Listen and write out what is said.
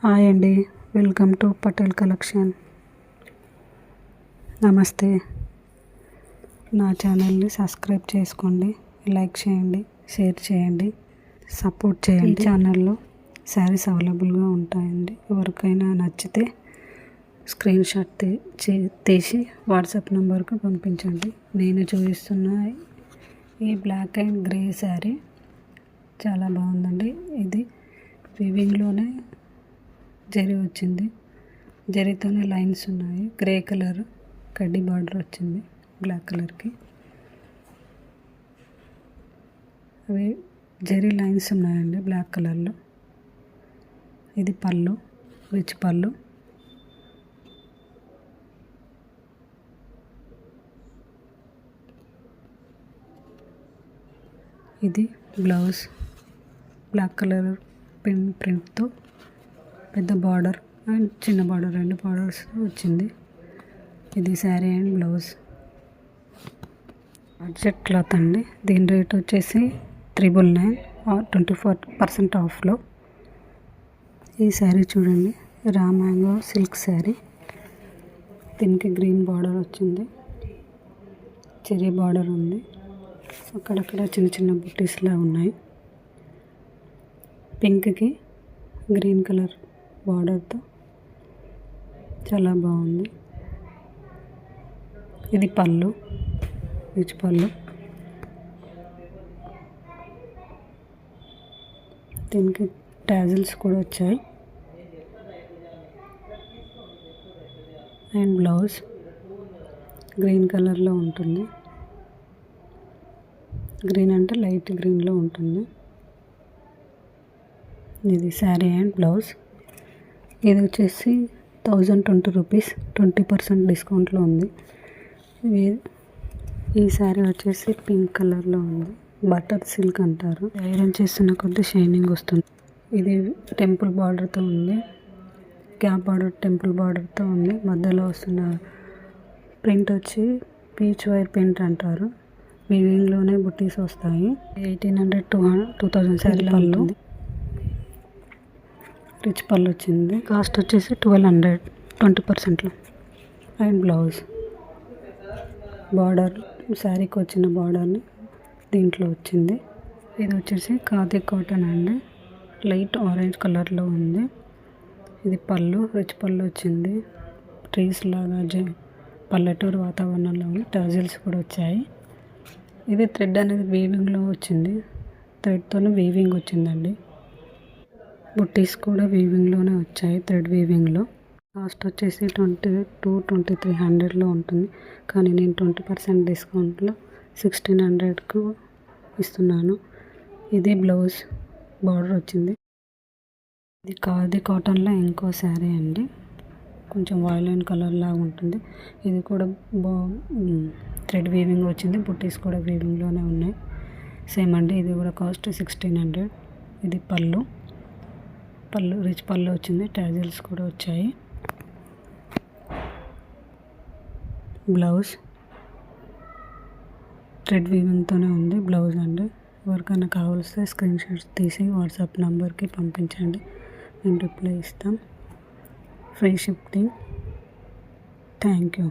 Hi అండి, welcome to Patel collection. నమస్తే. నా ఛానల్ని సబ్స్క్రైబ్ చేసుకోండి, లైక్ చేయండి, షేర్ చేయండి, సపోర్ట్ చేయండి. ఈ ఛానల్లో శారీస్ అవైలబుల్గా ఉంటాయండి. ఎవరికైనా నచ్చితే స్క్రీన్ షాట్ తీసి వాట్సాప్ నెంబర్కి పంపించండి. నేను చూపిస్తున్న ఈ బ్లాక్ అండ్ గ్రే శారీ చాలా బాగుందండి. ఇది వివింగ్లోనే జరీ వచ్చింది, జరీతోనే లైన్స్ ఉన్నాయి. గ్రే కలర్ కడ్డీ బార్డర్ వచ్చింది బ్లాక్ కలర్కి. అవి జరీ లైన్స్ ఉన్నాయండి బ్లాక్ కలర్లో. ఇది పళ్ళు, రిచ్ పళ్ళు. ఇది బ్లౌజ్, బ్లాక్ కలర్ ప్రింట్తో పెద్ద బార్డర్ అండ్ చిన్న బార్డర్, రెండు బార్డర్స్ వచ్చింది. ఇది sari and blouse. Budget cloth అండి. దీని రేట్ వచ్చేసి 999 24% ఆఫ్లో. ఈ శారీ చూడండి, రా మ్యాంగో సిల్క్ శారీ. దీనికి గ్రీన్ బార్డర్ వచ్చింది, చెరీ బార్డర్ ఉంది, అక్కడక్కడ చిన్న చిన్న బుట్టీస్లా ఉన్నాయి. పింక్కి గ్రీన్ కలర్ బార్డర్తో చాలా బాగుంది. ఇది పళ్ళు, రిచ్ పళ్ళు. దీనికి టాజిల్స్ కూడా వచ్చాయి. అండ్ బ్లౌజ్ గ్రీన్ కలర్లో ఉంటుంది. గ్రీన్ అంటే లైట్ గ్రీన్లో ఉంటుంది. ఇది శారీ అండ్ బ్లౌజ్. ఇది వచ్చేసి 1020 రూపీస్, 20% డిస్కౌంట్లో ఉంది. ఈ శారీ వచ్చేసి పింక్ కలర్లో ఉంది. బటర్ సిల్క్ అంటారు. ఐరన్ చేస్తున్న కొద్ది షైనింగ్ వస్తుంది. ఇది టెంపుల్ బార్డర్తో ఉంది, క్యాప్ బార్డర్ టెంపుల్ బార్డర్తో ఉంది. మధ్యలో వస్తున్న ప్రింట్ వచ్చి పీచ్ వైర్ ప్రింట్ అంటారు. వీవింగ్లోనే బుట్టీస్ వస్తాయి. 1800 to 2000 శారీలో ఉంటుంది. రిచ్ పళ్ళు వచ్చింది. కాస్ట్ వచ్చేసి 1200, 20%లో. అండ్ బ్లౌజ్ బార్డర్, శారీకి వచ్చిన బార్డర్ని దీంట్లో వచ్చింది. ఇది వచ్చేసి ఖాదీ కాటన్ అండి, లైట్ ఆరెంజ్ కలర్లో ఉంది. ఇది పళ్ళు, రిచ్ పళ్ళు వచ్చింది. ట్రీస్ లాగా పల్లెటూరు వాతావరణంలో ఉంది. టర్జిల్స్ కూడా వచ్చాయి. ఇది థ్రెడ్ అనేది వీవింగ్లో వచ్చింది, థ్రెడ్తోనే వీవింగ్ వచ్చిందండి. బుట్టీస్ కూడా వీవింగ్లోనే వచ్చాయి, థ్రెడ్ వీవింగ్లో. కాస్ట్ వచ్చేసి 2200-2300లో ఉంటుంది. కానీ నేను 20% డిస్కౌంట్లో 1600కు ఇస్తున్నాను. ఇది బ్లౌజ్ బార్డర్ వచ్చింది. ఇది ఖాదీ కాటన్లో ఇంకో శారీ అండి, కొంచెం వైలెంట్ కలర్ లాగా ఉంటుంది. ఇది కూడా థ్రెడ్ వీవింగ్ వచ్చింది. బుట్టీస్ కూడా వీవింగ్లోనే ఉన్నాయి. సేమ్ అండి. ఇది కూడా కాస్ట్ 1600. ఇది పళ్ళు, రిచ్ పళ్ళు వచ్చింది. టాజిల్స్ కూడా వచ్చాయి. బ్లౌజ్ థ్రెడ్ వీవింగ్తోనే ఉంది బ్లౌజ్ అండి. ఎవరికైనా కావాల్స్తే స్క్రీన్ షాట్స్ తీసి వాట్సాప్ నెంబర్కి పంపించండి, మేము రిప్లై ఇస్తాం. Free shipping. Thank you.